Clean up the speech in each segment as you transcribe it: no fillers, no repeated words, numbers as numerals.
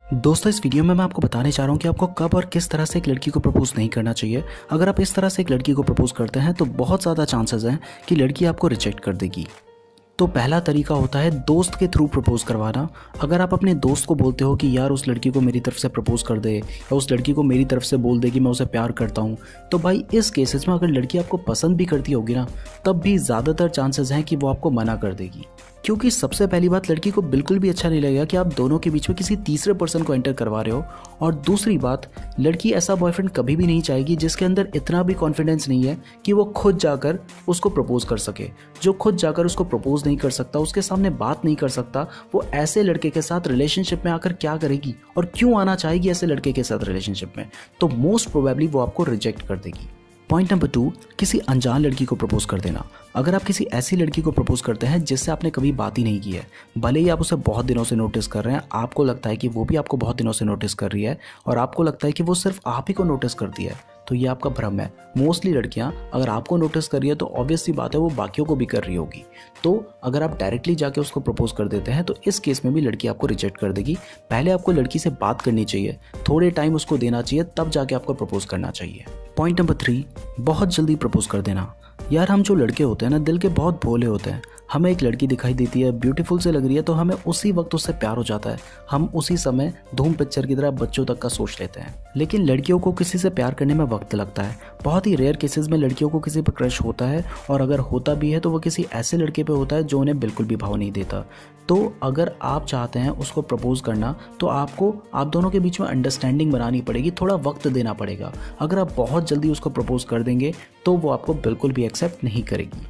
दोस्तों, इस वीडियो में मैं आपको बताने चाह रहा हूँ कि आपको कब और किस तरह से एक लड़की को प्रपोज नहीं करना चाहिए। अगर आप इस तरह से एक लड़की को प्रपोज करते हैं तो बहुत ज़्यादा चांसेस हैं कि लड़की आपको रिजेक्ट कर देगी। तो पहला तरीका होता है दोस्त के थ्रू प्रपोज करवाना। अगर आप अपने दोस्त को बोलते हो कि यार उस लड़की को मेरी तरफ से प्रपोज कर दे या उस लड़की को मेरी तरफ से बोल दे कि मैं उसे प्यार करता हूँ, तो भाई इस केसेस में अगर लड़की आपको पसंद भी करती होगी ना, तब भी ज़्यादातर चांसेस हैं कि वो आपको मना कर देगी। क्योंकि सबसे पहली बात, लड़की को बिल्कुल भी अच्छा नहीं लगेगा कि आप दोनों के बीच में किसी तीसरे पर्सन को एंटर करवा रहे हो। और दूसरी बात, लड़की ऐसा बॉयफ्रेंड कभी भी नहीं चाहेगी जिसके अंदर इतना भी कॉन्फिडेंस नहीं है कि वो खुद जाकर उसको प्रपोज कर सके। जो खुद जाकर उसको प्रपोज नहीं कर सकता, उसके सामने बात नहीं कर सकता, वो ऐसे लड़के के साथ रिलेशनशिप में आकर क्या करेगी और क्यों आना चाहेगी ऐसे लड़के के साथ रिलेशनशिप में? तो मोस्ट प्रोबेबली वो आपको रिजेक्ट कर देगी। पॉइंट नंबर 2, किसी अनजान लड़की को प्रपोज कर देना। अगर आप किसी ऐसी लड़की को प्रपोज करते हैं जिससे आपने कभी बात ही नहीं की है, भले ही आप उसे बहुत दिनों से नोटिस कर रहे हैं, आपको लगता है कि वो भी आपको बहुत दिनों से नोटिस कर रही है और आपको लगता है कि वो सिर्फ आप ही को नोटिस करती है, तो ये आपका भ्रम है। मोस्टली लड़कियां अगर आपको नोटिस कर रही है तो ऑब्वियस सी बात है वो बाकियों को भी कर रही होगी। तो अगर आप डायरेक्टली जाके उसको प्रपोज कर देते हैं तो इस केस में भी लड़की आपको रिजेक्ट कर देगी। पहले आपको लड़की से बात करनी चाहिए, थोड़े टाइम उसको देना चाहिए, तब जाके आपको प्रपोज करना चाहिए। पॉइंट नंबर 3, बहुत जल्दी प्रपोज कर देना। यार, हम जो लड़के होते हैं ना, दिल के बहुत भोले होते हैं। हमें एक लड़की दिखाई देती है, ब्यूटीफुल से लग रही है, तो हमें उसी वक्त उससे प्यार हो जाता है। हम उसी समय धूम पिक्चर की तरह बच्चों तक का सोच लेते हैं। लेकिन लड़कियों को किसी से प्यार करने में वक्त लगता है। बहुत ही रेयर केसेस में लड़कियों को किसी पर क्रश होता है, और अगर होता भी है तो वो किसी ऐसे लड़के पे होता है जो उन्हें बिल्कुल भी भाव नहीं देता। तो अगर आप चाहते हैं उसको प्रपोज करना, तो आपको आप दोनों के बीच में अंडरस्टैंडिंग बनानी पड़ेगी, थोड़ा वक्त देना पड़ेगा। अगर आप बहुत जल्दी उसको प्रपोज कर देंगे तो वो आपको बिल्कुल भी एक्सेप्ट नहीं करेगी।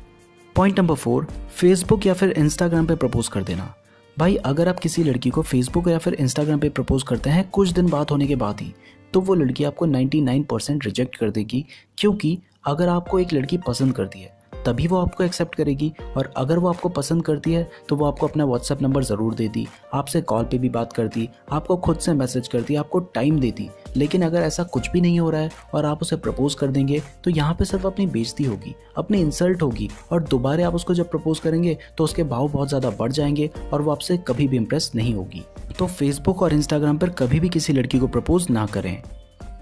पॉइंट नंबर 4, फेसबुक या फिर इंस्टाग्राम पे प्रपोज कर देना। भाई, अगर आप किसी लड़की को फेसबुक या फिर इंस्टाग्राम पे प्रपोज करते हैं कुछ दिन बात होने के बाद ही, तो वो लड़की आपको 99% रिजेक्ट कर देगी। क्योंकि अगर आपको एक लड़की पसंद करती है तभी वो आपको एक्सेप्ट करेगी, और अगर वो आपको पसंद करती है तो वो आपको अपना व्हाट्सएप नंबर ज़रूर देती, आपसे कॉल पे भी बात करती, आपको खुद से मैसेज करती, आपको टाइम देती। लेकिन अगर ऐसा कुछ भी नहीं हो रहा है और आप उसे प्रपोज कर देंगे तो यहाँ पे सिर्फ अपनी बेइज्जती होगी, अपनी इंसल्ट होगी, और दोबारा आप उसको जब प्रपोज करेंगे तो उसके भाव बहुत ज़्यादा बढ़ जाएंगे और वो आपसे कभी भी इंप्रेस नहीं होगी। तो फेसबुक और इंस्टाग्राम पर कभी भी किसी लड़की को प्रपोज ना करें।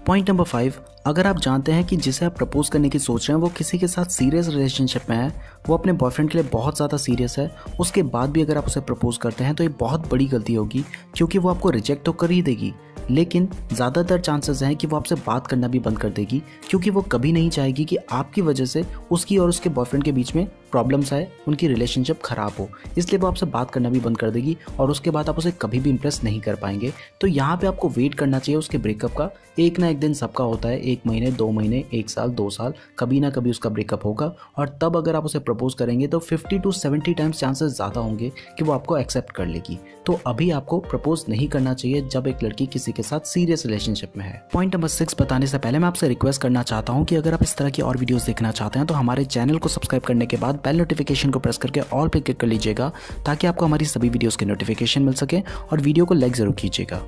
पॉइंट नंबर 5, अगर आप जानते हैं कि जिसे आप प्रपोज करने की सोच रहे हैं वो किसी के साथ सीरियस रिलेशनशिप में है, वो अपने बॉयफ्रेंड के लिए बहुत ज़्यादा सीरियस है, उसके बाद भी अगर आप उसे प्रपोज करते हैं तो ये बहुत बड़ी गलती होगी। क्योंकि वो आपको रिजेक्ट तो कर ही देगी, लेकिन ज़्यादातर चांसेस हैं कि वो आपसे बात करना भी बंद कर देगी। क्योंकि वो कभी नहीं चाहेगी कि आपकी वजह से उसकी और उसके बॉयफ्रेंड के बीच में प्रॉब्लम्स आए, उनकी रिलेशनशिप ख़राब हो। इसलिए वो आपसे बात करना भी बंद कर देगी और उसके बाद आप उसे कभी भी इंप्रेस नहीं कर पाएंगे। तो यहाँ पे आपको वेट करना चाहिए उसके ब्रेकअप का। एक ना एक दिन सबका होता है, 1 महीने, 2 महीने, 1 साल, 2 साल, कभी ना कभी उसका ब्रेकअप होगा। और तब अगर आप उसे प्रपोज करेंगे तो 50 to 70 टाइम्स चांसेस ज़्यादा होंगे कि वो आपको एक्सेप्ट कर लेगी। तो अभी आपको प्रपोज नहीं करना चाहिए जब एक लड़की किसी के साथ सीरियस रिलेशनशिप में है। पॉइंट नंबर 6 बताने से पहले मैं आपसे रिक्वेस्ट करना चाहता हूँ कि अगर आप इस तरह की और वीडियोस देखना चाहते हैं तो हमारे चैनल को सब्सक्राइब करने के बाद बेल नोटिफिकेशन को प्रेस करके ऑल पे क्लिक कर लीजिएगा, ताकि आपको हमारी सभी वीडियोस के नोटिफिकेशन मिल सके, और वीडियो को लाइक जरूर कीजिएगा।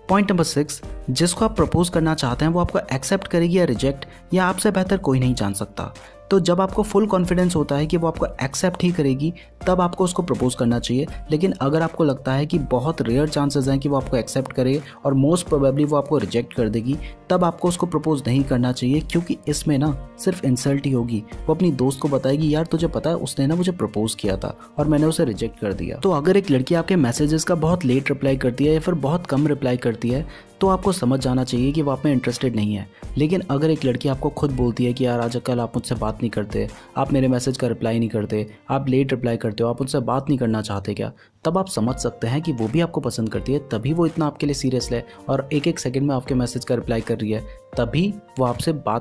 पॉइंट नंबर 6, जिसको आप प्रपोज करना चाहते हैं वो आपको एक्सेप्ट करेगी या रिजेक्ट, या आपसे बेहतर कोई नहीं जान सकता। तो जब आपको फुल कॉन्फिडेंस होता है कि वो आपको एक्सेप्ट ही करेगी, तब आपको उसको प्रपोज करना चाहिए। लेकिन अगर आपको लगता है कि बहुत रेयर चांसेस हैं कि वो आपको एक्सेप्ट करे और मोस्ट प्रोबेबली वो आपको रिजेक्ट कर देगी, तब आपको उसको प्रपोज नहीं करना चाहिए। क्योंकि इसमें ना सिर्फ इंसल्ट ही होगी। वो अपनी दोस्त को बताएगी, यार तुझे पता है उसने ना मुझे प्रपोज किया था और मैंने उसे रिजेक्ट कर दिया। तो अगर एक लड़की आपके मैसेजेस का बहुत लेट रिप्लाई करती है या फिर बहुत कम रिप्लाई करती है, तो आपको समझ जाना चाहिए कि वो आप में इंटरेस्टेड नहीं है। लेकिन अगर एक लड़की आपको खुद बोलती है कि यार आजकल आप मुझसे बात नहीं करते, आप मेरे मैसेज का रिप्लाई नहीं करते, आप लेट रिप्लाई करते हो, आप मुझसे बात नहीं करना चाहते क्या, तब आप समझ सकते हैं कि वो भी आपको पसंद करती है। तभी वो इतना आपके लिए सीरियस है और एक एक सेकंड में आपके मैसेज का रिप्लाई कर रही है, तभी वो आपसे बात